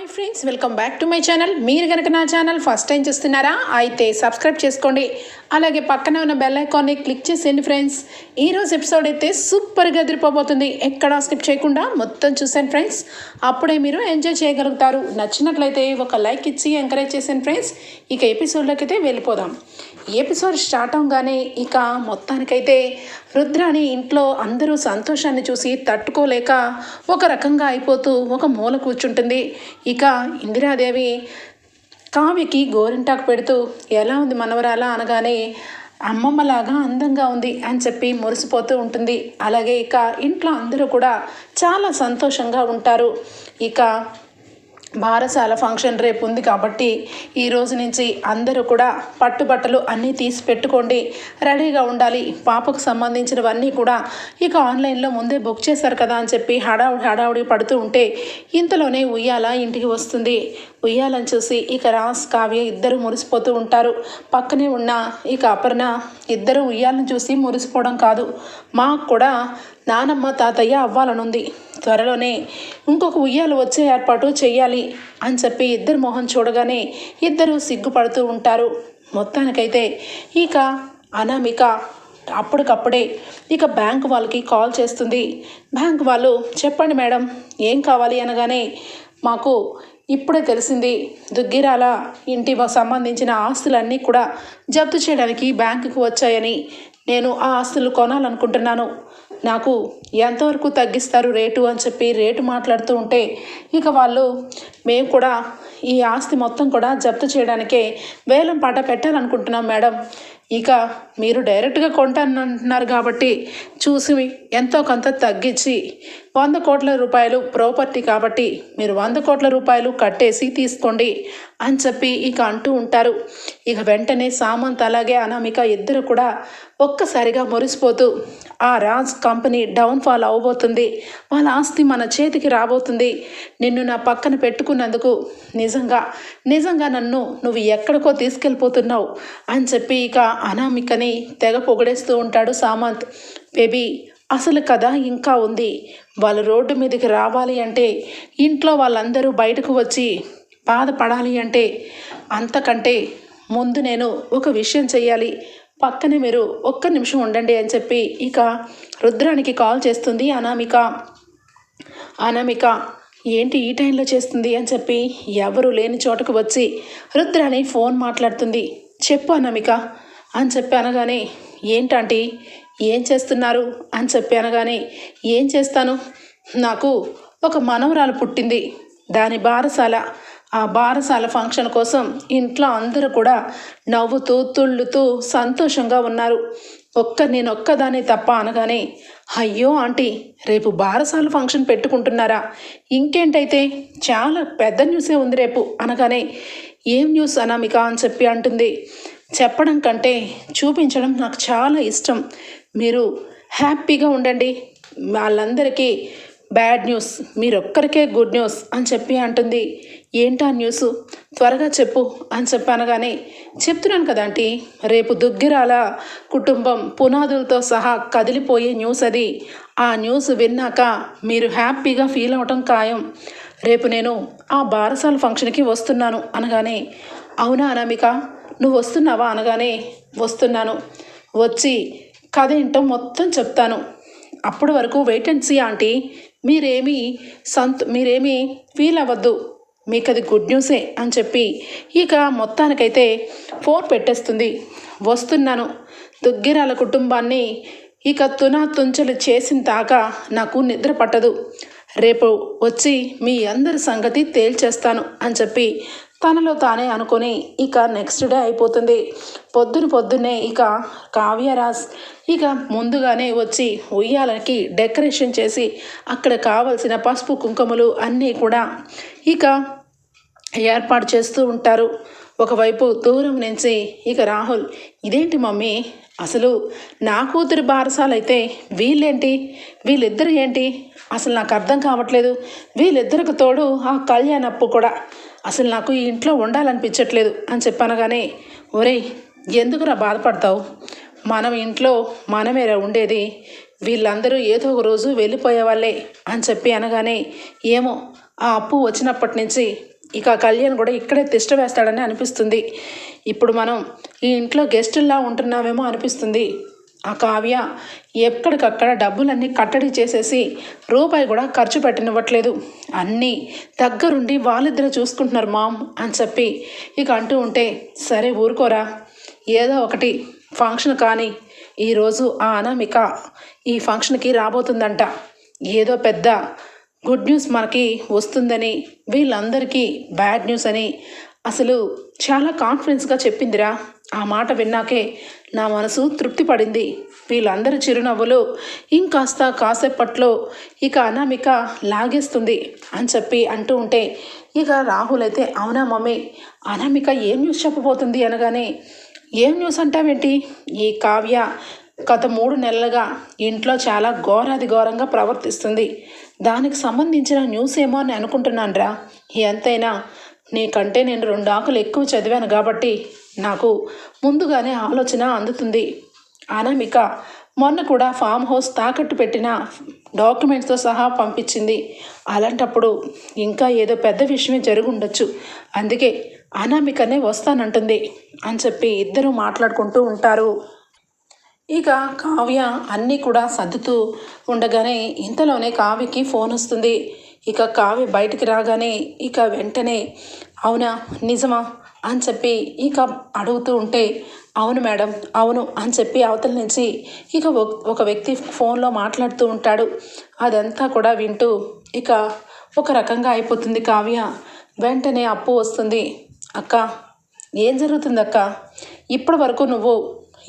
Hi friends, welcome back to my channel. మీరు కనుక నా ఛానల్ ఫస్ట్ టైం చూస్తున్నారా అయితే సబ్స్క్రైబ్ చేసుకోండి. అలాగే పక్కనే ఉన్న బెల్ ఐకాన్ని క్లిక్ చేసేయండి ఫ్రెండ్స్. ఈరోజు ఎపిసోడ్ అయితే సూపర్గా ఎదిరిపోబోతుంది. ఎక్కడా స్కిప్ చేయకుండా మొత్తం చూసాను ఫ్రెండ్స్. అప్పుడే మీరు ఎంజాయ్ చేయగలుగుతారు. నచ్చినట్లయితే ఒక లైక్ ఇచ్చి ఎంకరేజ్ చేసాను ఫ్రెండ్స్. ఇక ఎపిసోడ్లోకి అయితే వెళ్ళిపోదాం. ఎపిసోడ్ స్టార్ట్ అవగానే ఇక మొత్తానికైతే రుద్రాని ఇంట్లో అందరూ సంతోషాన్ని చూసి తట్టుకోలేక ఒక రకంగా అయిపోతూ ఒక మూల కూర్చుంటుంది. ఇక ఇందిరాదేవి కావ్యకి గోరింటాకు పెడుతూ ఎలా ఉంది మనవరాలా అనగానే అమ్మమ్మలాగా అందంగా ఉంది అని చెప్పి మురిసిపోతూ ఉంటుంది. అలాగే ఇక ఇంట్లో అందరూ కూడా చాలా సంతోషంగా ఉంటారు. ఇక బారసాల ఫంక్షన్ రేపు ఉంది కాబట్టి ఈ రోజు నుంచి అందరూ కూడా పట్టుబట్టలు అన్నీ తీసి పెట్టుకోండి, రెడీగా ఉండాలి. పాపకు సంబంధించినవన్నీ కూడా ఇక ఆన్లైన్లో ముందే బుక్ చేశారు కదా అని చెప్పి హడావుడి పడుతూ ఉంటే ఇంతలోనే ఉయ్యాల ఇంటికి వస్తుంది. ఉయ్యాలని చూసి ఇక రాజ్ కావ్య ఇద్దరు మురిసిపోతూ ఉంటారు. పక్కనే ఉన్న ఇక అపర్ణ ఇద్దరు ఉయ్యాలను చూసి మురిసిపోవడం కాదు, మాకు కూడా నానమ్మ తాతయ్య అవ్వాలనుంది, త్వరలోనే ఇంకొక ఉయ్యాలు వచ్చే ఏర్పాటు చెయ్యాలి అని చెప్పి ఇద్దరు మొహం చూడగానే ఇద్దరు సిగ్గుపడుతూ ఉంటారు. మొత్తానికైతే ఇక అనామిక అప్పటికప్పుడే ఇక బ్యాంకు వాళ్ళకి కాల్ చేస్తుంది. బ్యాంకు వాళ్ళు చెప్పండి మేడం ఏం కావాలి అనగానే మాకు ఇప్పుడే తెలిసింది దుగ్గిరాల ఇంటికి సంబంధించిన ఆస్తులన్నీ కూడా జప్తు చేయడానికి బ్యాంకుకు వచ్చాయని. నేను ఆ ఆస్తులు కొనాలనుకుంటున్నాను, నాకు ఎంతవరకు తగ్గిస్తారు రేటు అని చెప్పి రేటు మాట్లాడుతూ ఉంటే ఇక వాళ్ళు మేము కూడా ఈ ఆస్తి మొత్తం కూడా జప్తు చేయడానికే వేలం పాట పెట్టాలనుకుంటున్నాం మేడం. ఇక మీరు డైరెక్ట్గా కొంటానంటున్నారు కాబట్టి చూసి ఎంతో కొంత తగ్గించి 100 కోట్ల రూపాయలు ప్రాపర్టీ కాబట్టి మీరు 100 కోట్ల రూపాయలు కట్టేసి తీసుకోండి అని చెప్పి ఇక అంటూ ఉంటారు. ఇక వెంటనే సామంత్ అలాగే అనామిక ఇద్దరు కూడా ఒక్కసారిగా మురిసిపోతూ ఆ రాజ్ కంపెనీ డౌన్ఫాల్ అవబోతుంది, వాళ్ళ ఆస్తి మన చేతికి రాబోతుంది, నిన్ను నా పక్కన పెట్టుకున్నందుకు నిజంగా నువ్వు ఎక్కడికో తీసుకెళ్ళిపోతున్నావు అని చెప్పి ఇక అనామికని తెగ పొగిడేస్తూ ఉంటాడు సామంత్. బేబీ అసలు కథ ఇంకా ఉంది. వాళ్ళు రోడ్డు మీదకి రావాలి అంటే, ఇంట్లో వాళ్ళందరూ బయటకు వచ్చి బాధపడాలి అంటే అంతకంటే ముందు నేను ఒక విషయం చెయ్యాలి, పక్కనే మీరు ఒక్క నిమిషం ఉండండి అని చెప్పి ఇక రుద్రానికి కాల్ చేస్తుంది అనామిక. అనామిక ఏంటి ఈ టైంలో చేస్తుంది అని చెప్పి ఎవరు లేని చోటకు వచ్చి రుద్రాని ఫోన్ మాట్లాడుతుంది. చెప్పు అనామిక అని చెప్పి అనగానే ఏంటంటే ఏం చేస్తున్నారు అని చెప్పి అనగానే ఏం చేస్తాను, నాకు ఒక మనవరాలు పుట్టింది, దాని బారసాల, ఆ బారసాల ఫంక్షన్ కోసం ఇంట్లో అందరూ కూడా నవ్వుతూ తుళ్ళుతూ సంతోషంగా ఉన్నారు. నేను ఒక్కదాన్ని తప్ప అనగానే అయ్యో ఆంటీ రేపు బారసాల ఫంక్షన్ పెట్టుకుంటున్నారా, ఇంకేంటైతే చాలా పెద్ద న్యూసే ఉంది రేపు అనగానే ఏం న్యూస్ అనామిక అని చెప్పి అంటుంది. చెప్పడం కంటే చూపించడం నాకు చాలా ఇష్టం, మీరు హ్యాపీగా ఉండండి, వాళ్ళందరికీ బ్యాడ్ న్యూస్ మీరొక్కరికే గుడ్ న్యూస్ అని చెప్పి అంటుంది. ఏంటా న్యూస్ త్వరగా చెప్పు అని చెప్పి అనగానే చెప్తున్నాను కదా ఆంటీ, రేపు దుగ్గిరాల కుటుంబం పునాదులతో సహా కదిలిపోయే న్యూస్ అది. ఆ న్యూస్ విన్నాక మీరు హ్యాపీగా ఫీల్ అవటం ఖాయం. రేపు నేను ఆ బారసాల ఫంక్షన్కి వస్తున్నాను అనగానే అవునా అనామిక నువ్వు వస్తున్నావా అనగానే వస్తున్నాను, వచ్చి కథ ఏంటో మొత్తం చెప్తాను, అప్పటి వరకు వెయిట్ అండ్ సీ ఆంటీ, మీరేమీ ఫీల్ అవ్వద్దు, మీకు అది గుడ్ న్యూసే అని చెప్పి ఇక మొత్తానికైతే ఫోన్ పెట్టేస్తుంది. వస్తున్నాను, దుగ్గిరాల కుటుంబాన్ని ఇక తుంచలు చేసిన దాకా నాకు నిద్ర పట్టదు, రేపు వచ్చి మీ అందరి సంగతి తేల్చేస్తాను అని చెప్పి తనలో తానే అనుకొని ఇక నెక్స్ట్ డే అయిపోతుంది. పొద్దున్నే ఇక కావ్యరాజ్ ఇక ముందుగానే వచ్చి ఉయ్యాలకి డెకరేషన్ చేసి అక్కడ కావలసిన పసుపు కుంకుమలు అన్నీ కూడా ఇక ఏర్పాటు చేస్తూ ఉంటారు. ఒకవైపు దూరం నుంచి ఇక రాహుల్ ఇదేంటి మమ్మీ, అసలు నా కూతురి బారసాలైతే వీళ్ళిద్దరు ఏంటి, అసలు నాకు అర్థం కావట్లేదు, వీళ్ళిద్దరికి తోడు ఆ కళ్యాణప్పు కూడా, అసలు నాకు ఈ ఇంట్లో ఉండాలనిపించట్లేదు అని చెప్పనగానే ఒరేయ్ ఎందుకురా బాధపడతావు, మనం ఇంట్లో మనమేరా ఉండేది, వీళ్ళందరూ ఏదో ఒక రోజు వెళ్ళిపోయేవాళ్ళే అని చెప్పి అనగానే ఏమో ఆ అప్పు వచ్చినప్పటి నుంచి ఇక కళ్యాణ్ కూడా ఇక్కడే తిష్ట వేస్తాడని అనిపిస్తుంది. ఇప్పుడు మనం ఈ ఇంట్లో గెస్టుల్లా ఉంటున్నామేమో అనిపిస్తుంది. ఆ కావ్య ఎక్కడికక్కడ డబ్బులన్నీ కట్టడి చేసేసి రూపాయి కూడా ఖర్చు పెట్టనివ్వట్లేదు. అన్నీ దగ్గరుండి వాళ్ళిద్దరూ చూసుకుంటున్నారు మామ్ అని చెప్పి ఇక అంటూ ఉంటే, సరే ఊరుకోరా, ఏదో ఒకటి ఫంక్షన్ కానీ ఈరోజు ఆ అనామిక ఈ ఫంక్షన్కి రాబోతుందంట. ఏదో పెద్ద గుడ్ న్యూస్ మనకి వస్తుందని, వీళ్ళందరికీ బ్యాడ్ న్యూస్ అని అసలు చాలా కాన్ఫిడెన్స్గా చెప్పిందిరా. ఆ మాట విన్నాకే నా మనసు తృప్తి పడింది. వీళ్ళందరి చిరునవ్వులు ఇంకాస్త కాసేపట్లో ఇక అనామిక లాగేస్తుంది అని చెప్పి అంటూ ఉంటే, ఇక రాహుల్ అయితే అవునా మమ్మీ, అనామిక ఏం న్యూస్ చెప్పబోతుంది అనగానే, ఏం న్యూస్ అంటావేంటి, ఈ కావ్య గత 3 నెలలుగా ఇంట్లో చాలా ఘోరాది ఘోరంగా ప్రవర్తిస్తుంది, దానికి సంబంధించిన న్యూస్ ఏమో అని అనుకుంటున్నాను రా. ఎంతైనా నీకంటే నేను 2 ఆకులు ఎక్కువ చదివాను కాబట్టి నాకు ముందుగానే ఆలోచన అందుతుంది. అనామిక మొన్న కూడా ఫామ్ హౌస్ తాకట్టు పెట్టిన డాక్యుమెంట్స్తో సహా పంపించింది. అలాంటప్పుడు ఇంకా ఏదో పెద్ద విషయమే జరుగుండొచ్చు, అందుకే అనామికనే వస్తానంటుంది అని చెప్పి ఇద్దరు మాట్లాడుకుంటూ ఉంటారు. ఇక కావ్య అన్నీ కూడా సర్దుతూ ఉండగానే ఇంతలోనే కావ్యకి ఫోన్ వస్తుంది. ఇక కావ్య బయటికి రాగానే ఇక వెంటనే అవునా నిజమా అని చెప్పి ఇక అడుగుతూ ఉంటే, అవును మేడం అవును అని చెప్పి అవతల నుంచి ఇక ఒక వ్యక్తి ఫోన్లో మాట్లాడుతూ ఉంటాడు. అదంతా కూడా వింటూ ఇక ఒక రకంగా అయిపోతుంది కావ్య. వెంటనే అప్పు వస్తుంది. అక్క ఏం జరుగుతుంది అక్క, ఇప్పటి వరకు నువ్వు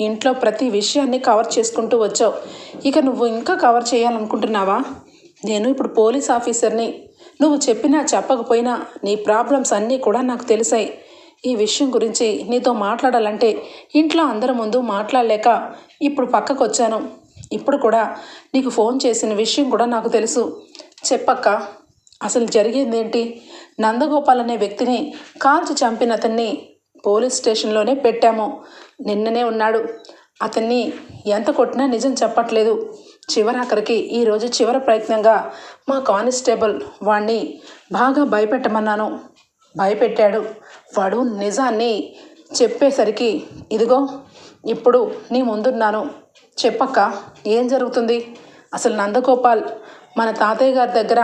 ఇంట్లో ప్రతి విషయాన్ని కవర్ చేసుకుంటూ వచ్చావు, ఇక నువ్వు ఇంకా కవర్ చేయాలనుకుంటున్నావా? నేను ఇప్పుడు పోలీస్ ఆఫీసర్ని, నువ్వు చెప్పినా చెప్పకపోయినా నీ ప్రాబ్లమ్స్ అన్నీ కూడా నాకు తెలిసాయి. ఈ విషయం గురించి నీతో మాట్లాడాలంటే ఇంట్లో అందరి ముందు మాట్లాడలేక ఇప్పుడు పక్కకు వచ్చాను. ఇప్పుడు కూడా నీకు ఫోన్ చేసిన విషయం కూడా నాకు తెలుసు. చెప్పక్క, అసలు జరిగిందేంటి? నందగోపాల్ అనే వ్యక్తిని కాల్చి చంపిన అతన్ని పోలీస్ స్టేషన్లోనే పెట్టాము. నిన్ననే ఉన్నాడు. అతన్ని ఎంత కొట్టినా నిజం చెప్పట్లేదు. చివరాఖరికి ఈరోజు చివరి ప్రయత్నంగా మా కానిస్టేబుల్ వాణ్ణి బాగా భయపెట్టమన్నాను, భయపెట్టాడు. వాడు నిజాన్ని చెప్పేసరికి ఇదిగో ఇప్పుడు నీ ముందున్నాను. చెప్పక్క ఏం జరుగుతుంది? అసలు నందగోపాల్ మన తాతయ్య గారి దగ్గర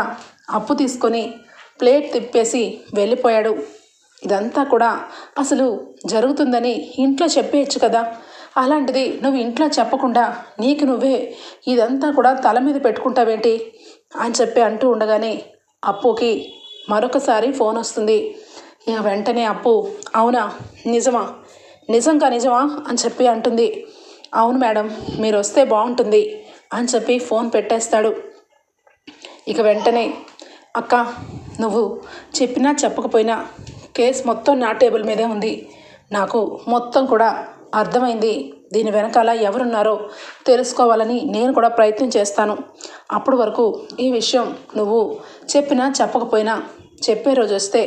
అప్పు తీసుకొని ప్లేట్ తిప్పేసి వెళ్ళిపోయాడు. ఇదంతా కూడా అసలు జరుగుతుందని ఇంట్లో చెప్పేయచ్చు కదా, అలాంటిది నువ్వు ఇంట్లో చెప్పకుండా నీకు నువ్వే ఇదంతా కూడా తల మీద పెట్టుకుంటావేంటి అని చెప్పి అంటూ ఉండగానే అప్పుకి మరొకసారి ఫోన్ వస్తుంది. ఇక వెంటనే అప్పు అవునా నిజమా, నిజమా అని చెప్పి అంటుంది. అవును మేడం, మీరు వస్తే బాగుంటుంది అని చెప్పి ఫోన్ పెట్టేస్తాడు. ఇక వెంటనే అక్క, నువ్వు చెప్పినా చెప్పకపోయినా కేసు మొత్తం నా టేబుల్ మీదే ఉంది. నాకు మొత్తం కూడా అర్థమైంది. దీని వెనకాల ఎవరున్నారో తెలుసుకోవాలని నేను కూడా ప్రయత్నం చేస్తాను. అప్పటి వరకు ఈ విషయం నువ్వు చెప్పినా చెప్పకపోయినా చెప్పే రోజు వస్తే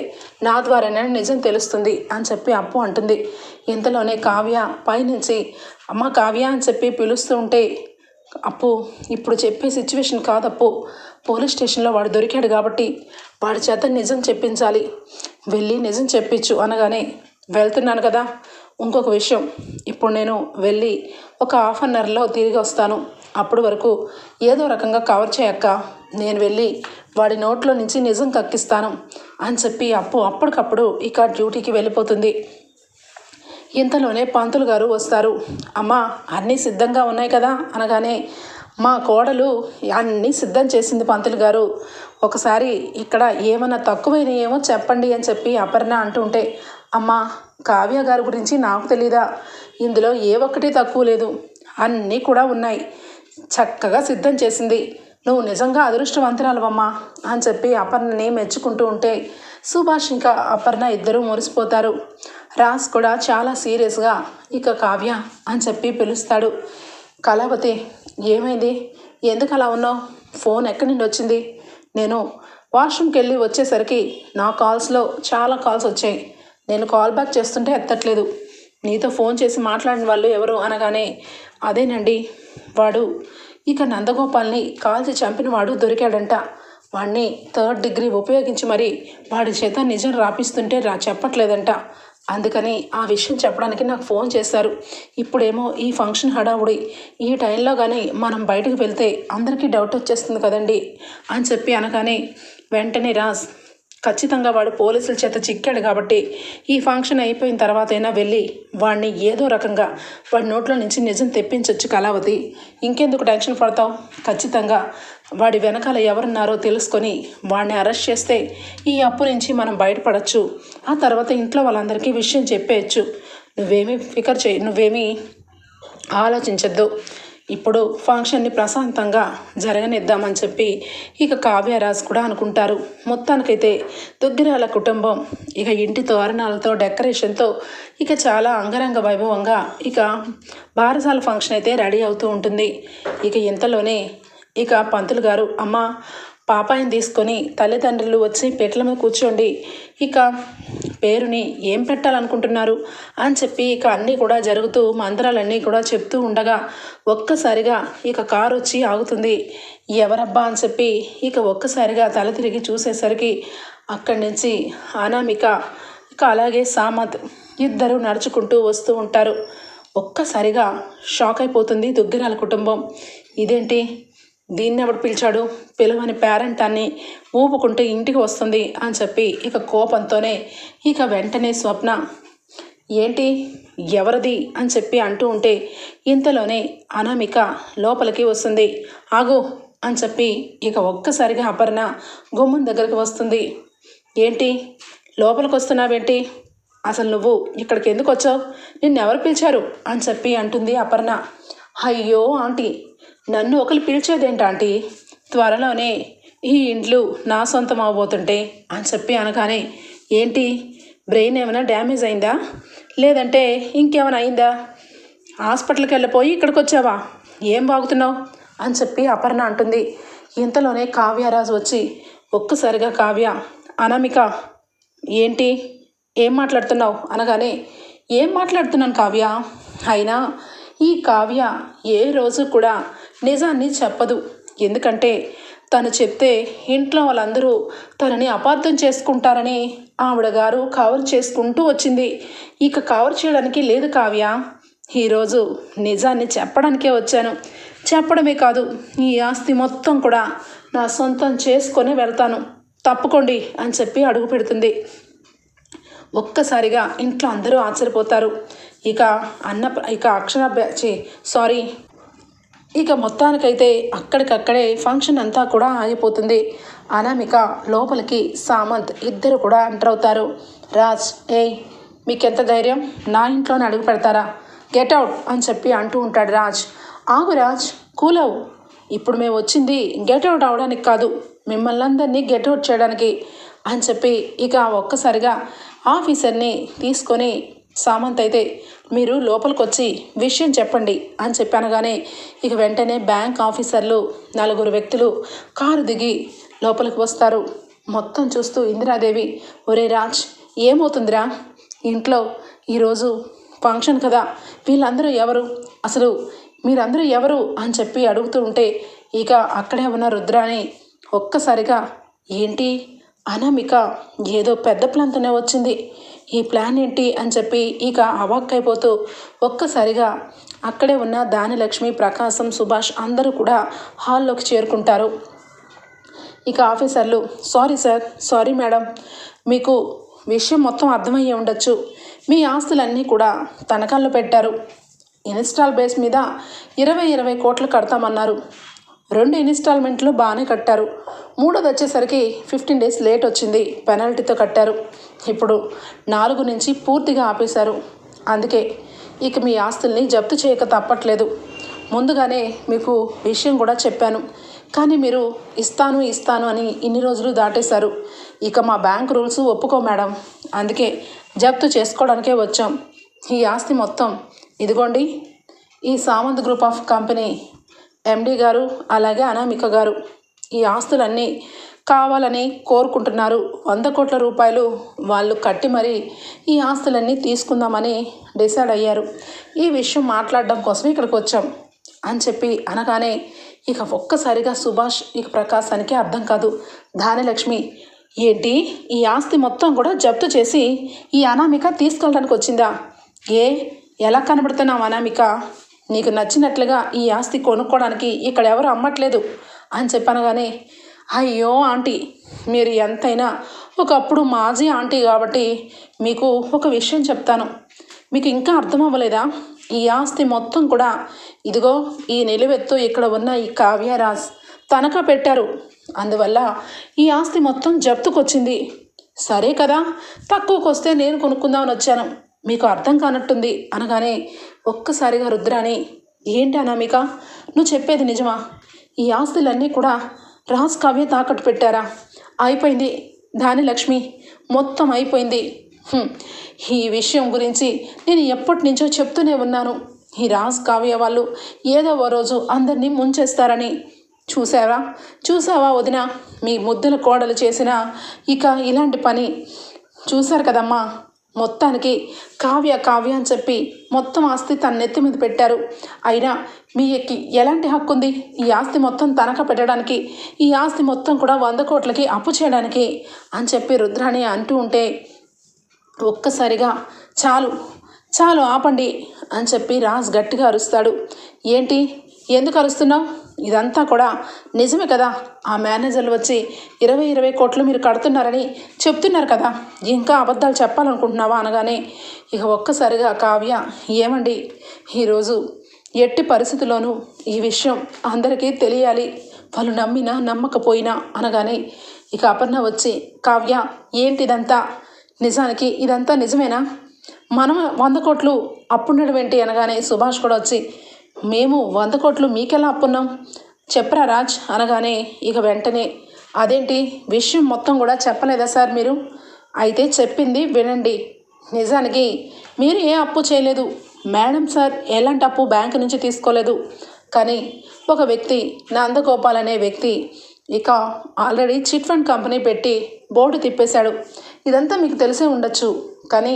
నా ద్వారానే నిజం తెలుస్తుంది అని చెప్పి అప్పు అంటుంది. ఇంతలోనే కావ్య పైనుంచి అమ్మ కావ్య అని చెప్పి పిలుస్తూ ఉంటే, అప్పు ఇప్పుడు చెప్పే సిచ్యువేషన్ కాదప్పు, పోలీస్ స్టేషన్లో వాడు దొరికాడు కాబట్టి వాడి చేత నిజం చెప్పించాలి, వెళ్ళి నిజం చెప్పించు అనగానే, వెళ్తున్నాను కదా, ఇంకొక విషయం, ఇప్పుడు నేను వెళ్ళి ఒక 1/2 అవర్లో తిరిగి వస్తాను. అప్పటి వరకు ఏదో రకంగా కవర్ చేయక్క, నేను వెళ్ళి వాడి నోట్లో నుంచి నిజం కక్కిస్తాను అని చెప్పి అప్పు అప్పటికప్పుడు ఇక డ్యూటీకి వెళ్ళిపోతుంది. ఇంతలోనే పంతులు గారు వస్తారు. అమ్మా అన్నీ సిద్ధంగా ఉన్నాయి కదా అనగానే, మా కోడలు అన్నీ సిద్ధం చేసింది పంతులు గారు, ఒకసారి ఇక్కడ ఏమన్నా తక్కువైనాయేమో చెప్పండి అని చెప్పి అపర్ణ అంటుంటే, అమ్మా కావ్య గారి గురించి నాకు తెలీదా, ఇందులో ఏ ఒక్కటి తక్కువ లేదు, అన్నీ కూడా ఉన్నాయి, చక్కగా సిద్ధం చేసింది, నువ్వు నిజంగా అదృష్టవంతురాలవమ్మా అని చెప్పి అపర్ణని మెచ్చుకుంటూ ఉంటే, సుభాష్ ఇంకా అపర్ణ ఇద్దరూ మురిసిపోతారు. రాజ్ కూడా చాలా సీరియస్గా ఇక కావ్య అని చెప్పి పిలుస్తాడు. కళావతి ఏమైంది, ఎందుకు అలా ఉన్నావు, ఫోన్ ఎక్కడి నుండి వచ్చింది? నేను వాష్రూమ్కి వెళ్ళి వచ్చేసరికి నా కాల్స్లో చాలా కాల్స్ వచ్చాయి, నేను కాల్ బ్యాక్ చేస్తుంటే ఎత్తట్లేదు, నీతో ఫోన్ చేసి మాట్లాడిన వాళ్ళు ఎవరు అనగానే, అదేనండి వాడు ఇక నందగోపాల్ని కాల్చి చంపిన వాడు దొరికాడంట, వాడిని థర్డ్ డిగ్రీ ఉపయోగించి మరి వాడి చేత నిజం రాపిస్తుంటే చెప్పట్లేదంట. అందుకని ఆ విషయం చెప్పడానికి నాకు ఫోన్ చేశారు. ఇప్పుడేమో ఈ ఫంక్షన్ హడావుడి, ఈ టైంలో కానీ మనం బయటకు వెళ్తే అందరికీ డౌట్ వచ్చేస్తుంది కదండి అని చెప్పి అనగానే వెంటనే రాజ్, ఖచ్చితంగా వాడు పోలీసుల చేత చిక్కాడు కాబట్టి ఈ ఫంక్షన్ అయిపోయిన తర్వాత అయినా వెళ్ళి వాడిని ఏదో రకంగా వాడి నోట్లో నుంచి నిజం తెప్పించవచ్చు కళావతి. ఇంకెందుకు టెన్షన్ పడతావు? ఖచ్చితంగా వాడి వెనకాల ఎవరున్నారో తెలుసుకొని వాడిని అరెస్ట్ చేస్తే ఈ అప్పు నుంచి మనం బయటపడవచ్చు. ఆ తర్వాత ఇంట్లో వాళ్ళందరికీ విషయం చెప్పేయచ్చు. నువ్వేమీ ఆలోచించద్దు. ఇప్పుడు ఫంక్షన్ని ప్రశాంతంగా జరగనిద్దామని చెప్పి ఇక కావ్యరాజ్ కూడా అనుకుంటారు. మొత్తానికైతే దుగ్గిరాల కుటుంబం ఇక ఇంటి తోరణాలతో డెకరేషన్తో ఇక చాలా అంగరంగ వైభవంగా ఇక బారసాల ఫంక్షన్ అయితే రెడీ అవుతూ ఉంటుంది. ఇక ఇంతలోనే ఇక పంతులు గారు, అమ్మ పాపాయిని తీసుకొని తల్లిదండ్రులు వచ్చి పీటల మీద కూర్చోండి, ఇక పేరుని ఏం పెట్టాలనుకుంటున్నారు అని చెప్పి ఇక అన్నీ కూడా జరుగుతూ మంత్రాలన్నీ కూడా చెప్తూ ఉండగా ఒక్కసారిగా ఇక కారు వచ్చి ఆగుతుంది. ఎవరబ్బా అని చెప్పి ఇక ఒక్కసారిగా తల తిరిగి చూసేసరికి అక్కడి నుంచి అనామిక ఇక అలాగే సామంత్ ఇద్దరు నడుచుకుంటూ వస్తూ ఉంటారు. ఒక్కసారిగా షాక్ అయిపోతుంది దుగ్గిరాల కుటుంబం. ఇదేంటి, దీన్ని ఎవడు పిలిచాడు, పిలవని పేరెంట్ అన్ని ఊపుకుంటూ ఇంటికి వస్తుంది అని చెప్పి ఇక కోపంతోనే ఇక వెంటనే స్వప్న ఏంటి ఎవరిది అని చెప్పి అంటూ ఉంటే ఇంతలోనే అనామిక లోపలికి వస్తుంది. ఆగు అని చెప్పి ఇక ఒక్కసారిగా అపర్ణ గుమ్మం దగ్గరికి వస్తుంది. ఏంటి లోపలికి వస్తున్నావేంటి, అసలు నువ్వు ఇక్కడికి ఎందుకు వచ్చావు, నిన్నెవరు పిలిచారు అని చెప్పి అంటుంది అపర్ణ. అయ్యో ఆంటీ, నన్ను ఒకరు పిలిచేదేంటి ఆంటీ, త్వరలోనే ఈ ఇండ్లు నా సొంతం అవబోతుంటే అని చెప్పి అనగానే ఏంటి బ్రెయిన్ ఏమైనా డ్యామేజ్ అయిందా, లేదంటే ఇంకేమైనా అయిందా, హాస్పిటల్కి వెళ్ళిపోయి ఇక్కడికి వచ్చావా, ఏం బాగుతున్నావు అని చెప్పి అపర్ణ అంటుంది. ఇంతలోనే కావ్యరాజు వచ్చి ఒక్కసారిగా కావ్య, అనామిక ఏంటి ఏం మాట్లాడుతున్నావు అనగానే ఏం మాట్లాడుతున్నాను కావ్య, అయినా ఈ కావ్య ఏ రోజు కూడా నిజాన్ని చెప్పదు. ఎందుకంటే తను చెప్తే ఇంట్లో వాళ్ళందరూ తనని అపార్థం చేసుకుంటారని ఆవిడ గారు కవర్ చేసుకుంటూ వచ్చింది. ఇక కవర్ చేయడానికి లేదు కావ్య, ఈరోజు నిజాన్ని చెప్పడానికే వచ్చాను. చెప్పడమే కాదు, ఈ ఆస్తి మొత్తం కూడా నా సొంతం చేసుకొని వెళ్తాను, తప్పుకోండి అని చెప్పి అడుగు పెడుతుంది. ఒక్కసారిగా ఇంట్లో అందరూ ఆశ్చర్యపోతారు. ఇక సారీ ఇక మొత్తానికైతే అక్కడికక్కడే ఫంక్షన్ అంతా కూడా ఆగిపోతుంది. అనామిక లోపలికి సామంత్ ఇద్దరు కూడా ఎంటర్ అవుతారు. రాజ్, మీకెంత ధైర్యం నా ఇంట్లోనే అడుగు పెడతారా, గెట్ అవుట్ అని చెప్పి అంటూ ఉంటాడు రాజ్. ఆగు రాజ్, కూలవు, ఇప్పుడు మేము వచ్చింది గెట్ అవుట్ అవడానికి కాదు, మిమ్మల్ని అందరినీ గెట్ అవుట్ చేయడానికి అని చెప్పి ఇక ఒక్కసారిగా ఆఫీసర్ని తీసుకొని సామంత్ అయితే మీరు లోపలికి వచ్చి విషయం చెప్పండి అని చెప్పనగానే ఇక వెంటనే బ్యాంక్ ఆఫీసర్లు 4 వ్యక్తులు కారు దిగి లోపలికి వస్తారు. మొత్తం చూస్తూ ఇందిరాదేవి, ఒరే రాజ్ ఏమవుతుందిరా, ఇంట్లో ఈరోజు ఫంక్షన్ కదా, వీళ్ళందరూ ఎవరు, అసలు మీరందరూ ఎవరు అని చెప్పి అడుగుతూ ఉంటే ఇక అక్కడే ఉన్న రుద్రాని ఒక్కసారిగా ఏంటి అనామిక ఏదో పెద్ద ప్లాన్తోనే వచ్చింది, ఈ ప్లాన్ ఏంటి అని చెప్పి ఇక అవాక్కైపోతూ ఒక్కసారిగా అక్కడే ఉన్న దానిలక్ష్మి, ప్రకాశం, సుభాష్ అందరూ కూడా హాల్లోకి చేరుకుంటారు. ఇక ఆఫీసర్లు, సారీ సార్, సారీ మేడం, మీకు విషయం మొత్తం అర్థమయ్యే ఉండొచ్చు, మీ ఆస్తులన్నీ కూడా తనఖాల్లో పెట్టారు, ఇన్స్టాల్ బేస్ మీద 20 కోట్లు కడతామన్నారు, 2 ఇన్స్టాల్మెంట్లు బాగానే కట్టారు, 3వది వచ్చేసరికి 15 డేస్ లేట్ వచ్చింది, పెనాల్టీతో కట్టారు, ఇప్పుడు 4 నుంచి పూర్తిగా ఆపేశారు, అందుకే ఇక మీ ఆస్తుల్ని జప్తు చేయక తప్పట్లేదు, ముందుగానే మీకు విషయం కూడా చెప్పాను, కానీ మీరు ఇస్తాను అని ఇన్ని రోజులు దాటేశారు, ఇక మా బ్యాంక్ రూల్స్ ఒప్పుకో మేడం, అందుకే జప్తు చేసుకోవడానికే వచ్చాం, ఈ ఆస్తి మొత్తం ఇదిగోండి, ఈ Samanth group of company MD గారు అలాగే అనామిక గారు ఈ ఆస్తులన్నీ కావాలని కోరుకుంటున్నారు, 100 కోట్ల రూపాయలు వాళ్ళు కట్టి మరీ ఈ ఆస్తులన్నీ తీసుకుందామని డిసైడ్ అయ్యారు, ఈ విషయం మాట్లాడడం కోసం ఇక్కడికి వచ్చాం అని చెప్పి అనగానే ఇక ఒక్కసారిగా సుభాష్ ఇక ప్రకాశానికి అర్థం కాదు. ధాన్యలక్ష్మి ఏంటి ఈ ఆస్తి మొత్తం కూడా జప్తు చేసి ఈ అనామిక తీసుకెళ్ళడానికి వచ్చిందా? ఏ ఎలా కనబడుతున్నావు అనామిక? నీకు నచ్చినట్లుగా ఈ ఆస్తి కొనుక్కోవడానికి ఇక్కడ ఎవరు అమ్మట్లేదు అని చెప్పనగానే, అయ్యో ఆంటీ, మీరు ఎంతైనా ఒకప్పుడు మాజీ ఆంటీ కాబట్టి మీకు ఒక విషయం చెప్తాను. మీకు ఇంకా అర్థం అవ్వలేదా? ఈ ఆస్తి మొత్తం కూడా ఇదిగో ఈ నిలువెత్తు ఇక్కడ ఉన్న ఈ కావ్యరాజ్ తనఖా పెట్టారు. అందువల్ల ఈ ఆస్తి మొత్తం జప్తుకొచ్చింది. సరే కదా, తక్కువకు వస్తే నేను కొనుక్కుందామని వచ్చాను. మీకు అర్థం కానట్టుంది అనగానే ఒక్కసారిగా రుద్రాని, ఏంటి అనామిక, నువ్వు చెప్పేది నిజమా? ఈ ఆస్తులన్నీ కూడా రాజ్ కావ్య తాకట్టు పెట్టారా? అయిపోయింది ధాన్యలక్ష్మి, మొత్తం అయిపోయింది. ఈ విషయం గురించి నేను ఎప్పటి నుంచో చెప్తూనే ఉన్నాను. ఈ రాజ్ కావ్య వాళ్ళు ఏదో ఓ రోజు అందరినీ ముంచేస్తారని. చూసావా వదిన, మీ ముద్దుల కోడలు చేసిన ఇక ఇలాంటి పని చూశారు కదమ్మా. మొత్తానికి కావ్య అని చెప్పి మొత్తం ఆస్తి తన నెత్తి మీద పెట్టారు. అయినా మీకి ఎలాంటి హక్కు ఉంది ఈ ఆస్తి మొత్తం తనఖా పెట్టడానికి, ఈ ఆస్తి మొత్తం కూడా 100 కోట్లకి అప్పు చేయడానికి అని చెప్పి రుద్రాణి అంటూ ఉంటే, ఒక్కసారిగా చాలు ఆపండి అని చెప్పి రాజ్ గట్టిగా అరుస్తాడు. ఏంటి, ఎందుకు అరుస్తున్నావు? ఇదంతా కూడా నిజమే కదా. ఆ మేనేజర్లు వచ్చి 20 కోట్లు మీరు కడుతున్నారని చెప్తున్నారు కదా, ఇంకా అబద్ధాలు చెప్పాలనుకుంటున్నావా అనగానే ఇక ఒక్కసారిగా కావ్య, ఏమండి, ఈరోజు ఎట్టి పరిస్థితుల్లోనూ ఈ విషయం అందరికీ తెలియాలి, వాళ్ళు నమ్మినా నమ్మకపోయినా అనగానే ఇక అపర్ణ వచ్చి, కావ్య ఏంటిదంతా, నిజానికి ఇదంతా నిజమేనా? మనం 100 కోట్లు అప్పుండడం ఏంటి అనగానే సుభాష్ కూడా వచ్చి, మేము 100 కోట్లు మీకెలా అప్పున్నాం చెప్పరా రాజ్ అనగానే ఇక వెంటనే, అదేంటి విషయం మొత్తం కూడా చెప్పలేదా సార్ మీరు? అయితే చెప్పింది వినండి. నిజానికి మీరు ఏ అప్పు చేయలేదు మేడం సార్, ఎలాంటి అప్పు బ్యాంకు నుంచి తీసుకోలేదు. కానీ ఒక వ్యక్తి, నందగోపాల్ అనే వ్యక్తి ఇక ఆల్రెడీ చిట్ ఫండ్ కంపెనీ పెట్టి బోర్డు తిప్పేశాడు. ఇదంతా మీకు తెలిసే ఉండొచ్చు. కానీ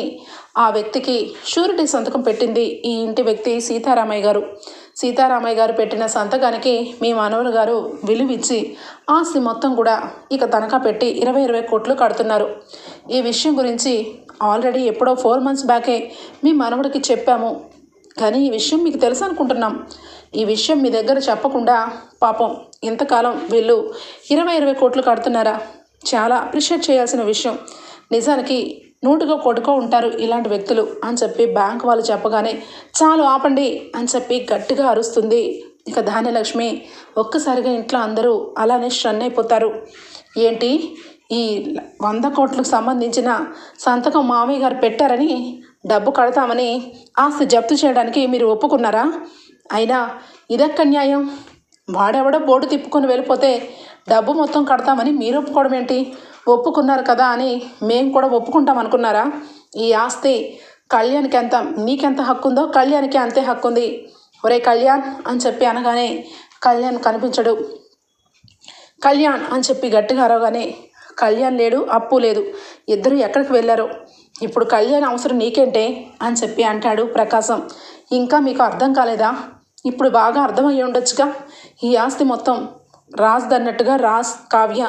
ఆ వ్యక్తికి షూరిటీ సంతకం పెట్టింది ఈ ఇంటి వ్యక్తి సీతారామయ్య గారు పెట్టిన సంతకానికి మీ మనవరు గారు విలువిచ్చి ఆస్తి మొత్తం కూడా ఇక తనఖా పెట్టి 20 కోట్లు కడుతున్నారు. ఈ విషయం గురించి ఆల్రెడీ ఎప్పుడో 4 months బ్యాకే మీ మనవడికి చెప్పాము. కానీ ఈ విషయం మీకు తెలుసు అనుకుంటున్నాం. ఈ విషయం మీ దగ్గర చెప్పకుండా పాపం ఇంతకాలం వీళ్ళు 20 కోట్లు కడుతున్నారా? చాలా అప్రిషియేట్ చేయాల్సిన విషయం. నిజానికి 100 కోటికో ఉంటారు ఇలాంటి వ్యక్తులు అని చెప్పి బ్యాంక్ వాళ్ళు చెప్పగానే, చాలు ఆపండి అని చెప్పి గట్టిగా అరుస్తుంది ఇక ధాన్యలక్ష్మి. ఒక్కసారిగా ఇంట్లో అందరూ అలానే స్ట్రన్ అయిపోతారు. ఏంటి, ఈ 100 కోట్లకు సంబంధించిన సంతకం మామయ్య గారు పెట్టారని, డబ్బు కడతామని ఆస్తి జప్తు చేయడానికి మీరు ఒప్పుకున్నారా? అయినా ఇదెక్క న్యాయం? వాడెవడో బోర్డు తిప్పుకొని వెళ్ళిపోతే డబ్బు మొత్తం కడతామని మీరు ఒప్పుకోవడం ఏంటి? ఒప్పుకున్నారు కదా అని మేము కూడా ఒప్పుకుంటాం అనుకున్నారా? ఈ ఆస్తి కళ్యాణ్కి ఎంత, నీకెంత హక్కు ఉందో కళ్యాణ్కి అంతే హక్కు ఉంది. ఒరే కళ్యాణ్ అని చెప్పి అనగానే కళ్యాణ్ కనిపించడు. కళ్యాణ్ అని చెప్పి గట్టిగా అరవగానే, కళ్యాణ్ లేడు, అప్పు లేదు, ఇద్దరు ఎక్కడికి వెళ్ళారు? ఇప్పుడు కళ్యాణ్ అవసరం నీకేంటే అని చెప్పి అంటాడు ప్రకాశం. ఇంకా మీకు అర్థం కాలేదా? ఇప్పుడు బాగా అర్థమయ్యి ఉండొచ్చుగా. ఈ ఆస్తి మొత్తం రాజ్ అన్నట్టుగా రాజ్ కావ్య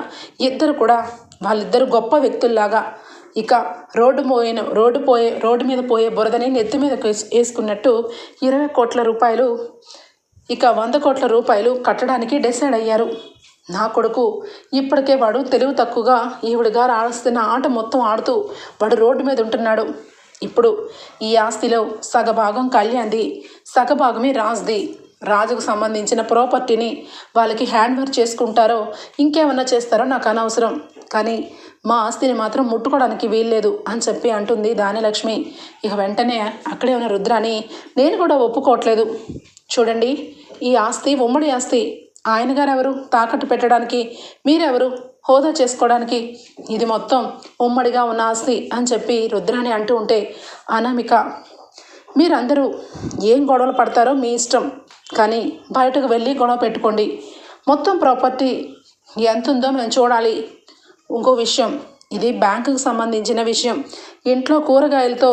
ఇద్దరు కూడా వాళ్ళిద్దరు గొప్ప వ్యక్తుల్లాగా ఇక రోడ్డు మీద పోయే బురదని నెత్తి మీద వేసుకున్నట్టు 20 కోట్ల రూపాయలు ఇక 100 కోట్ల రూపాయలు కట్టడానికి డిసైడ్ అయ్యారు. నా కొడుకు ఇప్పటికే వాడు తెలివి తక్కువగా ఈవిడ గారు ఆడుస్తున్న ఆట మొత్తం ఆడుతూ వాడు రోడ్డు మీద ఉంటున్నాడు. ఇప్పుడు ఈ ఆస్తిలో సగభాగం కళ్యాణ్ది, సగభాగమే రాజ్ది. రాజుకు సంబంధించిన ప్రాపర్టీని వాళ్ళకి హ్యాండ్ ఓవర్ చేసుకుంటారో ఇంకేమన్నా చేస్తారో నాకు అనవసరం, కానీ మా ఆస్తిని మాత్రం ముట్టుకోవడానికి వీల్లేదు అని చెప్పి అంటుంది ధాన్యలక్ష్మి. ఇక వెంటనే అక్కడే ఉన్న రుద్రాని, నేను కూడా ఒప్పుకోవట్లేదు. చూడండి, ఈ ఆస్తి ఉమ్మడి ఆస్తి. ఆయన గారు ఎవరు తాకట్టు పెట్టడానికి, మీరెవరు హోదా చేసుకోవడానికి? ఇది మొత్తం ఉమ్మడిగా ఉన్న ఆస్తి అని చెప్పి రుద్రాని అంటూ ఉంటే, అనామిక, మీరందరూ ఏం గొడవలు పడతారో మీ ఇష్టం, కానీ బయటకు వెళ్ళి గొడవ పెట్టుకోండి. మొత్తం ప్రాపర్టీ ఎంత ఉందో మేము చూడాలి. ఇంకో విషయం, ఇది బ్యాంకుకు సంబంధించిన విషయం, ఇంట్లో కూరగాయలతో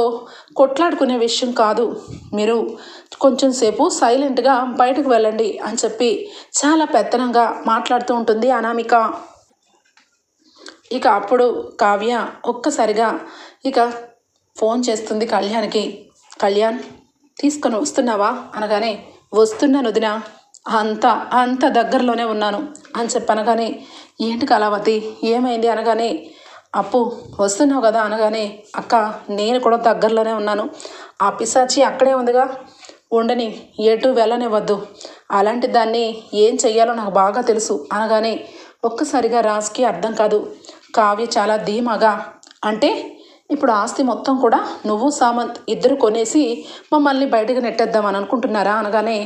కొట్లాడుకునే విషయం కాదు. మీరు కొంచెం సేపు సైలెంట్గా బయటకు వెళ్ళండి అని చెప్పి చాలా పెత్తనంగా మాట్లాడుతూ ఉంటుంది అనామిక. ఇక అప్పుడు కావ్య ఒక్కసారిగా ఇక ఫోన్ చేస్తుంది కళ్యాణ్కి. కళ్యాణ్, తీసుకొని వస్తున్నావా అనగానే, వస్తున్నాను వదినా, అంత అంత దగ్గరలోనే ఉన్నాను అని చెప్పనగానే, ఏంటి కళావతి ఏమైంది అనగానే, అప్పు వస్తున్నావు కదా అనగానే, అక్క నేను కూడా దగ్గరలోనే ఉన్నాను, ఆ పిశాచి అక్కడే ఉందిగా, ఉండని, ఎటు వెళ్ళనివ్వద్దు, అలాంటి దాన్ని ఏం చెయ్యాలో నాకు బాగా తెలుసు అనగానే ఒక్కసారిగా రాజ్కి అర్థం కాదు. కావ్య చాలా ధీమాగా, అంటే ఇప్పుడు ఆస్తి మొత్తం కూడా నువ్వు సామంత్ ఇద్దరు కొనేసి మమ్మల్ని బయటకు నెట్టేద్దామని అనుకుంటున్నారా అనగానే,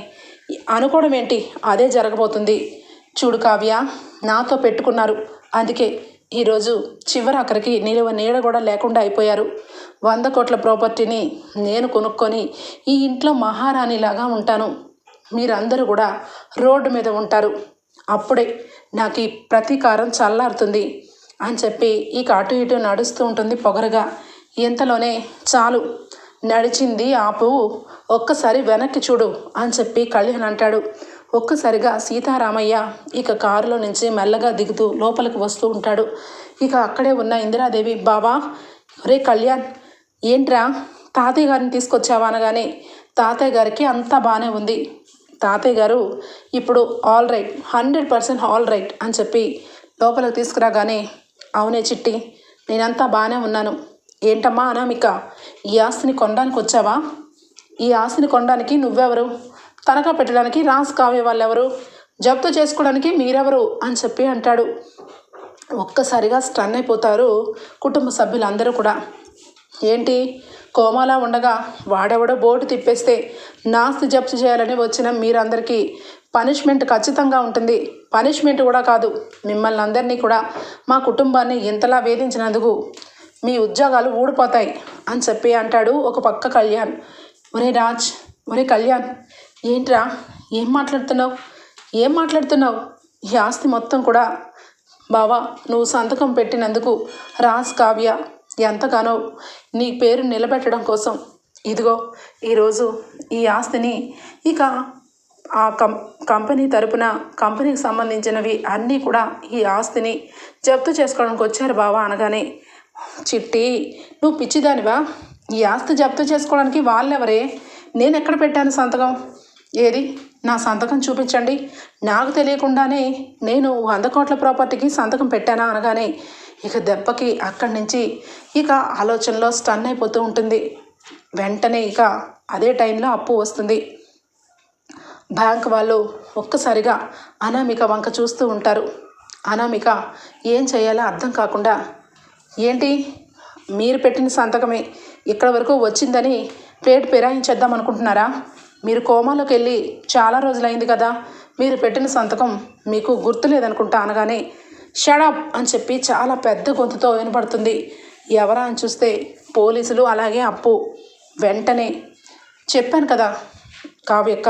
అనుకోవడం ఏంటి, అదే జరగబోతుంది. చూడు కావ్య, నాతో పెట్టుకున్నారు, అందుకే ఈరోజు చివరాఖరికి నిలువ నీడ కూడా లేకుండా అయిపోయారు. 100 కోట్ల ప్రాపర్టీని నేను కొనుక్కొని ఈ ఇంట్లో మహారాణిలాగా ఉంటాను, మీరందరూ కూడా రోడ్డు మీద ఉంటారు, అప్పుడే నాకు ఈ ప్రతీకారం చల్లారుతుంది అని చెప్పి ఇక అటు ఇటు నడుస్తూ ఉంటుంది పొగరగా. ఇంతలోనే చాలు, నడిచింది ఆపు, ఒక్కసారి వెనక్కి చూడు అని చెప్పి కళ్యాణ్ అంటాడు. ఒక్కసారిగా సీతారామయ్య ఇక కారులో నుంచి మెల్లగా దిగుతూ లోపలికి వస్తూ ఉంటాడు. ఇక అక్కడే ఉన్న ఇందిరాదేవి, బావా, రే కళ్యాణ్, ఏంట్రా తాతయ్య గారిని తీసుకొచ్చావా అనగానే, తాతయ్య గారికి అంతా బాగానే ఉంది, తాతయ్య గారు ఇప్పుడు ఆల్ రైట్, 100% ఆల్ రైట్ అని చెప్పి లోపలికి తీసుకురాగానే, అవునే చిట్టి, నేనంతా బాగానే ఉన్నాను. ఏంటమ్మా అనామిక, ఈ ఆస్తిని కొనడానికి వచ్చావా? ఈ ఆస్తిని కొనడానికి నువ్వెవరు? తనఖా పెట్టడానికి రాజ్ కావ్య వాళ్ళెవరు? జప్తు చేసుకోవడానికి మీరెవరు అని చెప్పి అంటాడు. ఒక్కసారిగా స్టన్ అయిపోతారు కుటుంబ సభ్యులందరూ కూడా. ఏంటి, కోమాలా ఉండగా వాడెవడో బోటు తిప్పేస్తే నాస్తి జప్తు చేయాలని వచ్చిన మీరందరికీ పనిష్మెంట్ ఖచ్చితంగా ఉంటుంది. పనిష్మెంట్ కూడా కాదు, మిమ్మల్ని అందరినీ కూడా, మా కుటుంబాన్ని ఇంతలా వేధించినందుకు మీ ఉద్యోగాలు ఊడిపోతాయి అని చెప్పి అంటాడు ఒక పక్క కళ్యాణ్. ఒరే రాజ్, ఒరే కళ్యాణ్, ఏంట్రా, ఏం మాట్లాడుతున్నావు? ఈ ఆస్తి మొత్తం కూడా బావా నువ్వు సంతకం పెట్టినందుకు రాజ్ కావ్య ఎంతగానో నీ పేరు నిలబెట్టడం కోసం ఇదిగో ఈరోజు ఈ ఆస్తిని ఇక ఆ కంపెనీ తరపున కంపెనీకి సంబంధించినవి అన్నీ కూడా ఈ ఆస్తిని జప్తు చేసుకోవడానికి వచ్చారు బావా అనగానే, చిట్టి నువ్వు పిచ్చిదానివా? ఈ ఆస్తి జప్తు చేసుకోవడానికి వాళ్ళెవరే? నేను ఎక్కడ పెట్టాను సంతకం? ఏది నా సంతకం చూపించండి, నాకు తెలియకుండానే నేను 100 కోట్ల ప్రాపర్టీకి సంతకం పెట్టానా అనగానే ఇక దెబ్బకి అక్కడి నుంచి ఇక ఆలోచనలో స్టన్ అయిపోతూ ఉంటుంది. వెంటనే ఇక అదే టైంలో అప్పు వస్తుంది. బ్యాంక్ వాళ్ళు ఒక్కసారిగా అనామిక వంక చూస్తూ ఉంటారు. అనామిక ఏం చేయాలో అర్థం కాకుండా, ఏంటి మీరు పెట్టిన సంతకమే ఇక్కడ వరకు వచ్చిందని రేటు ఫిరాయించేద్దాం అనుకుంటున్నారా? మీరు కోమాలోకి వెళ్ళి చాలా రోజులైంది కదా, మీరు పెట్టిన సంతకం మీకు గుర్తులేదనుకుంటా అనగానే, షడప్ అని చెప్పి చాలా పెద్ద గొంతుతో వినపడుతుంది. ఎవరా అని చూస్తే పోలీసులు, అలాగే అప్పు. వెంటనే, చెప్పాను కదా కావ్యక్క,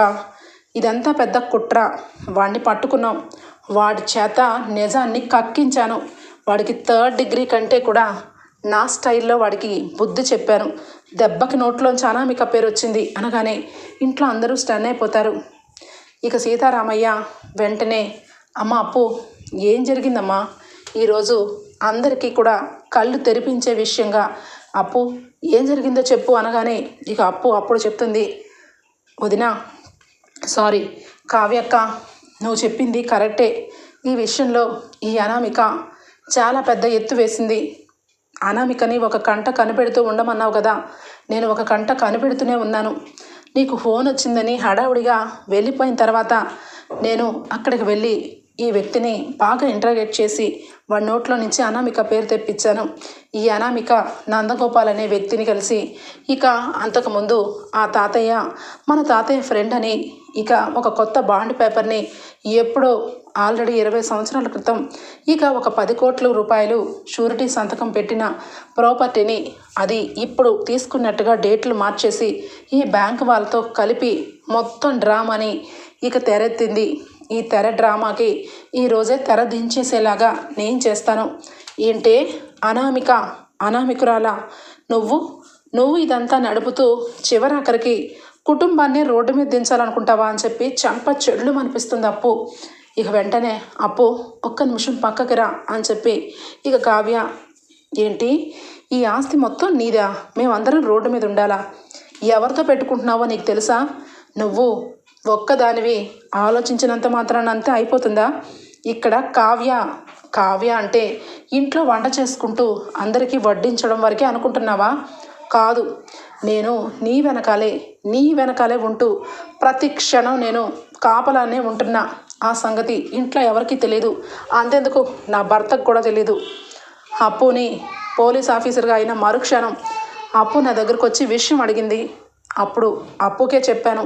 ఇదంతా పెద్ద కుట్ర, వాడిని పట్టుకున్నాం, వాడి చేత నిజాన్ని కక్కించాను, వాడికి 3rd డిగ్రీ కంటే కూడా నా స్టైల్లో వాడికి బుద్ధి చెప్పాను, దెబ్బకి నోట్లోంచి అనామిక పేరు వచ్చింది అనగానే ఇంట్లో అందరూ స్టన్ అయిపోతారు. ఇక సీతారామయ్య వెంటనే, అమ్మ అప్పు, ఏం జరిగిందమ్మా ఈరోజు? అందరికీ కూడా కళ్ళు తెరిపించే విషయంగా అప్పు ఏం జరిగిందో చెప్పు అనగానే ఇక అప్పు అప్పుడు చెప్తుంది, వదినా, సారీ కావ్యక్క, నువ్వు చెప్పింది కరెక్టే, ఈ విషయంలో ఈ అనామిక చాలా పెద్ద ఎత్తు వేసింది. అనామికని ఒక కంట కనిపెడుతూ ఉండమన్నావు కదా, నేను ఒక కంట కనిపెడుతూనే ఉన్నాను. నీకు ఫోన్ వచ్చిందని హడావుడిగా వెళ్ళిపోయిన తర్వాత నేను అక్కడికి వెళ్ళి ఈ వ్యక్తిని బాగా ఇంటరాగేట్ చేసి వాడి నోట్లో నుంచి అనామిక పేరు తెప్పించాను. ఈ అనామిక నందగోపాల్ అనే వ్యక్తిని కలిసి ఇక అంతకుముందు ఆ తాతయ్య మన తాతయ్య ఫ్రెండ్ అని ఇక ఒక కొత్త బాండ్ పేపర్ని ఎప్పుడో ఆల్రెడీ 20 సంవత్సరాల క్రితం ఇక ఒక 10 కోట్ల రూపాయలు షూరిటీ సంతకం పెట్టిన ప్రాపర్టీని అది ఇప్పుడు తీసుకున్నట్టుగా డేట్లు మార్చేసి ఈ బ్యాంక్ వాళ్ళతో కలిపి మొత్తం డ్రామాని ఇక తెరెత్తింది. ఈ తెర డ్రామాకి ఈరోజే తెర దించేసేలాగా నేను చేస్తాను. ఏంటే అనామికురాలా నువ్వు ఇదంతా నడుపుతూ చివరాఖరికి కుటుంబాన్ని రోడ్డు మీద దించాలనుకుంటావా అని చెప్పి చంప చెడులు అనిపిస్తుంది అప్పు. ఇక వెంటనే అప్పు ఒక్క నిమిషం పక్కకి రా అని చెప్పి ఇక కావ్య, ఏంటి ఈ ఆస్తి మొత్తం నీదా, మేమందరం రోడ్డు మీద ఉండాలా, ఎవరితో పెట్టుకుంటున్నావో నీకు తెలుసా, నువ్వు ఒక్కదానివి ఆలోచించినంత మాత్రాన అంతే అయిపోతుందా, ఇక్కడ కావ్య కావ్య అంటే ఇంట్లో వంట చేసుకుంటూ అందరికీ వడ్డించడం వరకే అనుకుంటున్నావా, కాదు, నేను నీ వెనకాలే ఉంటూ ప్రతి క్షణం నేను కాపలానే ఉంటున్నా, ఆ సంగతి ఇంట్లో ఎవరికీ తెలియదు, అంతెందుకు నా భర్తకు కూడా తెలీదు. అప్పుని పోలీస్ ఆఫీసర్గా అయిన మరుక్షణం అప్పు నా దగ్గరకు వచ్చి విషయం అడిగింది. అప్పుడు అప్పుకే చెప్పాను,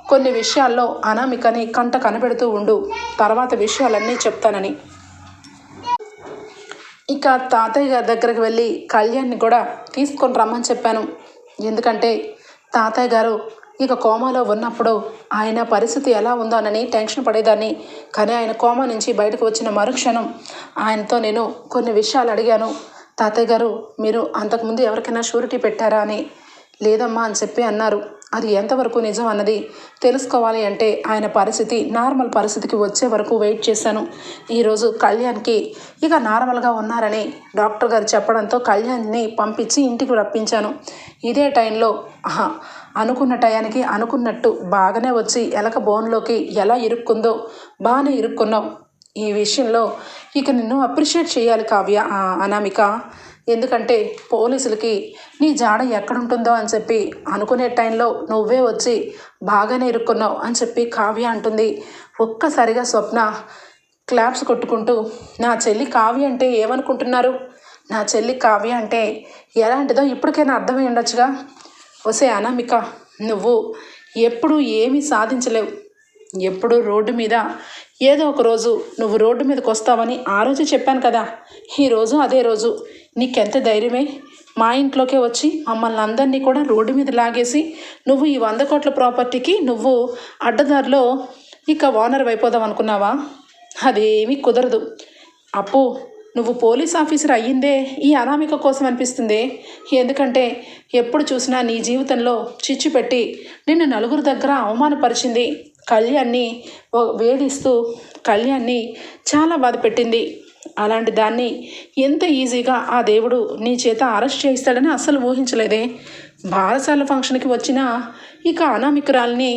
కొన్ని విషయాల్లో అనామికని కంట కనబెడుతూ ఉండు, తర్వాత విషయాలన్నీ చెప్తానని. ఇక తాతయ్య గారి దగ్గరకు వెళ్ళి కళ్యాణ్ని కూడా తీసుకొని రమ్మని చెప్పాను. ఎందుకంటే తాతయ్య గారు ఇక కోమాలో ఉన్నప్పుడు ఆయన పరిస్థితి ఎలా ఉందోనని టెన్షన్ పడేదాన్ని. కానీ ఆయన కోమా నుంచి బయటకు వచ్చిన మరుక్షణం ఆయనతో నేను కొన్ని విషయాలు అడిగాను. తాతయ్య గారు, మీరు అంతకుముందు ఎవరికైనా షూరిటీ పెట్టారా అని. లేదమ్మా అని చెప్పి అన్నారు. అది ఎంతవరకు నిజం అన్నది తెలుసుకోవాలి అంటే ఆయన పరిస్థితి నార్మల్ పరిస్థితికి వచ్చే వరకు వెయిట్ చేశాను. ఈరోజు కళ్యాణ్కి ఇక నార్మల్గా ఉన్నారని డాక్టర్ గారు చెప్పడంతో కళ్యాణ్ని పంపించి ఇంటికి రప్పించాను. ఇదే టైంలో అనుకున్న టయానికి అనుకున్నట్టు బాగానే వచ్చి ఎలక బోన్లోకి ఎలా ఇరుక్కుందో బాగానే ఇరుక్కున్నావు. ఈ విషయంలో ఇక నిన్ను అప్రిషియేట్ చేయాలి కావ్య, అనామిక. ఎందుకంటే పోలీసులకి నీ జాడ ఎక్కడుంటుందో అని చెప్పి అనుకునే టైంలో నువ్వే వచ్చి బాగానే ఇరుక్కున్నావు అని చెప్పి కావ్య అంటుంది. ఒక్కసారిగా స్వప్న క్లాప్స్ కొట్టుకుంటూ, నా చెల్లి కావ్య అంటే ఏమనుకుంటున్నారు, నా చెల్లి కావ్య అంటే ఎలాంటిదో ఇప్పటికైనా అర్థమై ఉండొచ్చుగా. వసే అనామిక, నువ్వు ఎప్పుడు ఏమీ సాధించలేవు, ఎప్పుడు రోడ్డు మీద ఏదో ఒక రోజు నువ్వు రోడ్డు మీదకి వస్తావని ఆ రోజు చెప్పాను కదా, ఈరోజు అదే రోజు. నీకెంత ధైర్యమే మా ఇంట్లోకే వచ్చి మమ్మల్ని అందరినీ కూడా రోడ్డు మీద లాగేసి నువ్వు ఈ 100 కోట్ల ప్రాపర్టీకి నువ్వు అడ్డదారిలో ఇక ఓనర్ అయిపోదాం అనుకున్నావా? అదేమీ కుదరదు. అప్పు, నువ్వు పోలీస్ ఆఫీసర్ అయ్యిందే ఈ అనామిక కోసం అనిపిస్తుంది. ఎందుకంటే ఎప్పుడు చూసినా నీ జీవితంలో చిచ్చు పెట్టి నిన్ను నలుగురు దగ్గర అవమానపరిచింది, కళ్యాణ్ని వేధిస్తూ కళ్యాణ్ని చాలా బాధ పెట్టింది. అలాంటి దాన్ని ఎంత ఈజీగా ఆ దేవుడు నీ చేత అరెస్ట్ చేయిస్తాడని అస్సలు ఊహించలేదే. బారసాల ఫంక్షన్కి వచ్చిన ఇక అనామికురాల్ని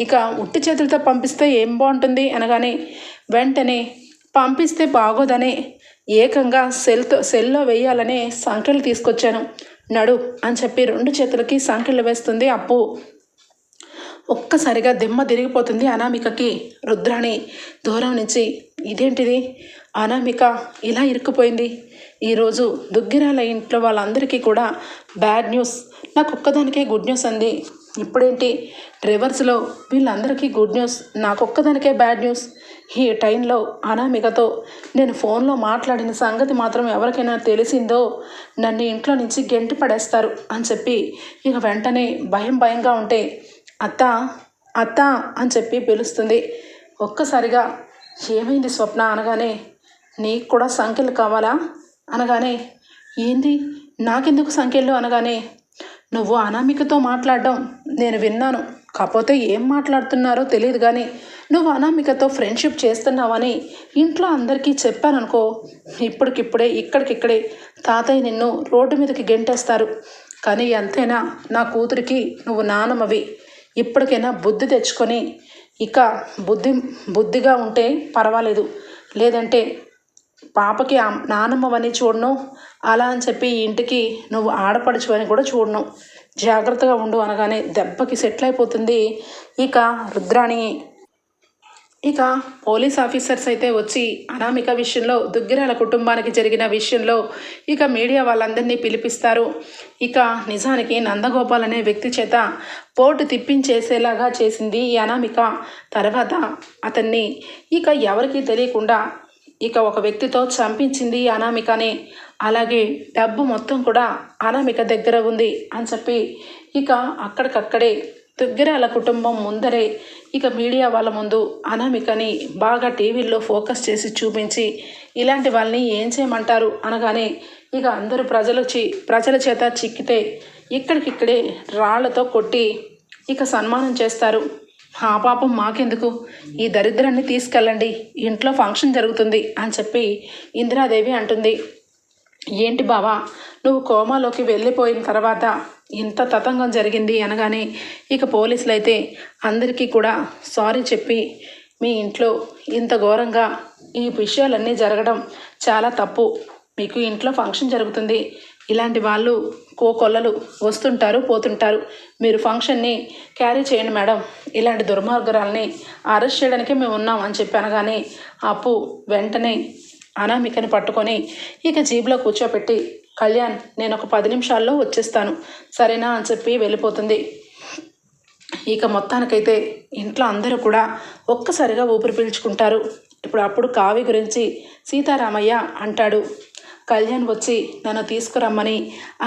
ఇక ఉట్టి చేతులతో పంపిస్తే ఏం బాగుంటుంది అనగానే వెంటనే పంపిస్తే బాగోదనే ఏకంగా సెల్లో వేయాలనే సంఖ్యలు తీసుకొచ్చాను, నడు అని చెప్పి 2 చేతులకి సంఖ్యలు వేస్తుంది అప్పు. ఒక్కసారిగా దిమ్మ తిరిగిపోతుంది అనామికకి. రుద్రాణి దూరం నుంచి, ఇదేంటిది అనామిక ఇలా ఇరుక్కుపోయింది, ఈరోజు దుగ్గిరాల ఇంట్లో వాళ్ళందరికీ కూడా బ్యాడ్ న్యూస్, నాకు ఒక్కదానికే గుడ్ న్యూస్ అంది. ఇప్పుడేంటి రివర్స్లో వీళ్ళందరికీ గుడ్ న్యూస్, నాకొక్కదానికే బ్యాడ్ న్యూస్. ఈ టైంలో అనామికతో నేను ఫోన్లో మాట్లాడిన సంగతి మాత్రం ఎవరికైనా తెలిసిందో నన్ను ఇంట్లో నుంచి గెంటి పడేస్తారు అని చెప్పి ఇక వెంటనే భయంగా ఉంటే అత్త అత్త అని చెప్పి పిలుస్తుంది. ఒక్కసారిగా ఏమైంది స్వప్న అనగానే, నీకు కూడా సంఖ్యలు కావాలా అనగానే, ఏంది నాకెందుకు సంఖ్యలు అనగానే, నువ్వు అనామికతో మాట్లాడడం నేను విన్నాను, కాకపోతే ఏం మాట్లాడుతున్నారో తెలియదు కానీ నువ్వు అనామికతో ఫ్రెండ్షిప్ చేస్తున్నావని ఇంట్లో అందరికీ చెప్పాననుకో, ఇప్పటికిప్పుడే ఇక్కడికిక్కడే తాతయ్య నిన్ను రోడ్డు మీదకి గెంటేస్తారు. కానీ ఎంతైనా నా కూతురికి నువ్వు నానమ్మవి, ఇప్పటికైనా బుద్ధి తెచ్చుకొని ఇక బుద్ధిగా ఉంటే పర్వాలేదు, లేదంటే పాపకి నానమ్మవని చూడను, అలా అని చెప్పి ఇంటికి నువ్వు ఆడపడుచు అని కూడా చూడను, జాగ్రత్తగా ఉండు అనగానే దెబ్బకి సెటిల్ అయిపోతుంది ఇక రుద్రాణి. ఇక పోలీస్ ఆఫీసర్స్ అయితే వచ్చి అనామిక విషయంలో దుగ్గిరాల కుటుంబానికి జరిగిన విషయంలో ఇక మీడియా వాళ్ళందరినీ పిలిపిస్తారు. ఇక నిజానికి నందగోపాల్ అనే వ్యక్తి చేత పోటు తిప్పించేసేలాగా చేసింది ఈ అనామిక. తర్వాత అతన్ని ఇక ఎవరికీ తెలియకుండా ఇక ఒక వ్యక్తితో చంపించింది అనామికనే. అలాగే డబ్బు మొత్తం కూడా అనామిక దగ్గర ఉంది అని చెప్పి ఇక అక్కడికక్కడే దుగ్గిరాల కుటుంబం ముందరే ఇక మీడియా వాళ్ళ ముందు అనామికని బాగా టీవీల్లో ఫోకస్ చేసి చూపించి ఇలాంటి వాళ్ళని ఏం చేయమంటారు అనగానే ఇక అందరూ ప్రజల చేత చిక్కితే ఇక్కడికిక్కడే రాళ్లతో కొట్టి ఇక సన్మానం చేస్తారు. ఆ పాపం మాకెందుకు, ఈ దరిద్రాన్ని తీసుకెళ్ళండి, ఇంట్లో ఫంక్షన్ జరుగుతుంది అని చెప్పి ఇందిరాదేవి అంటుంది. ఏంటి బావా, నువ్వు కోమాలోకి వెళ్ళిపోయిన తర్వాత ఇంత తతంగం జరిగింది అనగానే ఇక పోలీసులు అయితే అందరికీ కూడా సారీ చెప్పి మీ ఇంట్లో ఇంత ఘోరంగా ఈ విషయాలన్నీ జరగడం చాలా తప్పు, మీకు ఇంట్లో ఫంక్షన్ జరుగుతుంది, ఇలాంటి వాళ్ళు కోకొల్లలు వస్తుంటారు పోతుంటారు, మీరు ఫంక్షన్ని క్యారీ చేయండి మేడం, ఇలాంటి దుర్మార్గురాల్ని అరెస్ట్ చేయడానికే మేము ఉన్నాం అని చెప్పి అనగానే అప్పు వెంటనే అనామికని పట్టుకొని ఇక జీబులో కూర్చోపెట్టి కళ్యాణ్ నేను ఒక 10 నిమిషాల్లో వచ్చేస్తాను సరేనా అని చెప్పి వెళ్ళిపోతుంది. ఇక మొత్తానికైతే ఇంట్లో అందరూ కూడా ఒక్కసారిగా ఊపిరి పీల్చుకుంటారు. అప్పుడు కావ్య గురించి సీతారామయ్య అంటాడు, కళ్యాణ్ వచ్చి నన్ను తీసుకురమ్మని,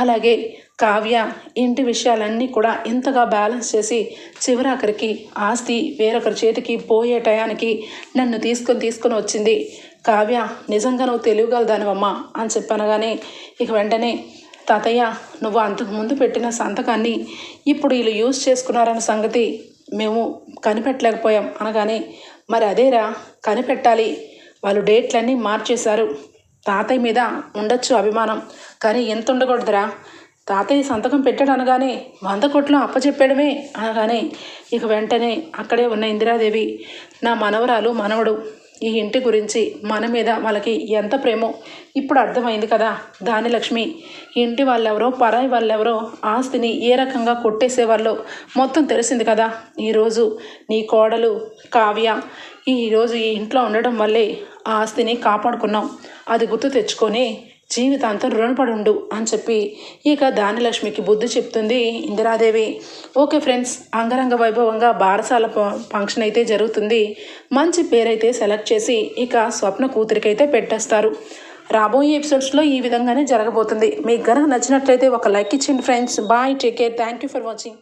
అలాగే కావ్య ఇంటి విషయాలన్నీ కూడా ఎంతగా బ్యాలెన్స్ చేసి చివరాఖరికి ఆస్తి వేరొకరి చేతికి పోయే టయానికి నన్ను తీసుకొని వచ్చింది. కావ్య నిజంగా నువ్వు తెలియగలదానివమ్మా అని చెప్పనగానే ఇక వెంటనే తాతయ్య నువ్వు అంతకుముందు పెట్టిన సంతకాన్ని ఇప్పుడు వీళ్ళు యూజ్ చేసుకున్నారన్న సంగతి మేము కనిపెట్టలేకపోయాం అనగానే మరి అదేరా కనిపెట్టాలి, వాళ్ళు డేట్లన్నీ మార్చేశారు, తాతయ్య మీద ఉండొచ్చు అభిమానం కానీ ఎంత ఉండకూడదురా, తాతయ్య సంతకం పెట్టాడు అనగానే 100 కోట్లు అప్పచెప్పాడమే అనగానే ఇక వెంటనే అక్కడే ఉన్న ఇందిరాదేవి నా మనవరాలు మనవడు ఈ ఇంటి గురించి మన మీద వాళ్ళకి ఎంత ప్రేమో ఇప్పుడు అర్థమైంది కదా, దానిలక్ష్మి ఇంటి వాళ్ళెవరో పరాయి వాళ్ళెవరో ఆస్తిని ఏ రకంగా కొట్టేసేవాళ్ళో మొత్తం తెలిసింది కదా, ఈరోజు నీ కోడలు కావ్య ఈరోజు ఈ ఇంట్లో ఉండడం వల్లే ఆ ఆస్తిని కాపాడుకున్నాం, అది గుర్తు తెచ్చుకొని జీవితాంతం రుణపడి ఉండు అని చెప్పి ఇక దానిలక్ష్మికి బుద్ధి చెప్తుంది ఇందిరాదేవి. ఓకే ఫ్రెండ్స్, అంగరంగ వైభవంగా బారసాల ఫంక్షన్ అయితే జరుగుతుంది. మంచి పేరైతే సెలెక్ట్ చేసి ఇక స్వప్న కూతురికైతే పెట్టేస్తారు. రాబోయే ఎపిసోడ్స్లో ఈ విధంగానే జరగబోతుంది. మీకు గనక నచ్చినట్లయితే ఒక లైక్ ఇచ్చేయండి friends. Bye, take care, thank you for watching.